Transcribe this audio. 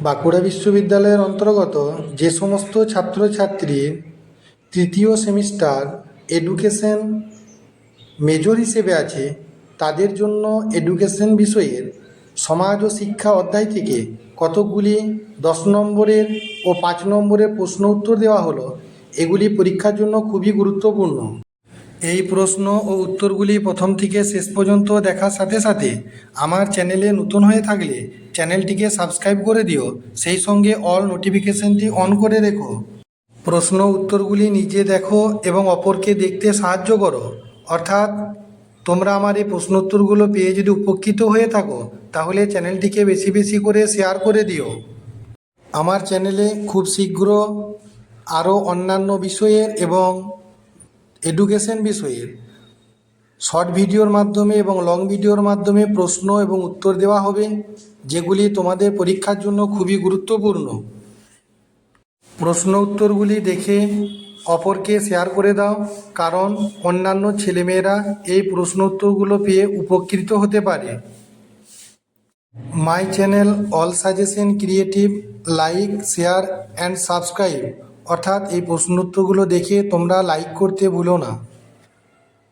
বাঁকুড়া বিশ্ববিদ্যালয়ের অন্তর্গত যে সমস্ত ছাত্রছাত্রী তৃতীয় সেমিস্টার এডুকেশন মেজর হিসেবে আছে, তাদের জন্য এডুকেশন বিষয়ের সমাজ ও শিক্ষা অধ্যায় থেকে কতকগুলি 10 নম্বরের ও 5 নম্বরের প্রশ্ন উত্তর দেওয়া হলো। এগুলি পরীক্ষার জন্য খুবই গুরুত্বপূর্ণ। এই প্রশ্ন ও উত্তরগুলি প্রথম থেকে শেষ পর্যন্ত দেখার সাথে সাথে আমার চ্যানেলে নতুন হয়ে থাকলে চ্যানেলটিকে সাবস্ক্রাইব করে দিও, সেই সঙ্গে অল নোটিফিকেশনটি অন করে রেখো। প্রশ্ন উত্তরগুলি নিজে দেখো এবং অপরকে দেখতে সাহায্য করো। অর্থাৎ তোমরা আমার এই প্রশ্ন উত্তরগুলো পেয়ে যদি উপকৃত হয়ে থাকো, তাহলে চ্যানেলটিকে বেশি বেশি করে শেয়ার করে দিও। আমার চ্যানেলে খুব শীঘ্র আরও অন্যান্য বিষয়ের এবং এডুকেশন বিষয়ের শর্ট ভিডিওর মাধ্যমে এবং লং ভিডিওর মাধ্যমে প্রশ্ন এবং উত্তর দেওয়া হবে, যেগুলি তোমাদের পরীক্ষার জন্য খুবই গুরুত্বপূর্ণ। প্রশ্ন উত্তরগুলি দেখে অপরকে শেয়ার করে দাও, কারণ অন্যান্য ছেলেমেয়েরা এই প্রশ্ন উত্তরগুলো পেয়ে উপকৃত হতে পারে। My channel all suggestion creative, like, share and subscribe. অর্থাৎ এই প্রশ্ন উত্তরগুলো দেখে তোমরা লাইক করতে ভুলো না।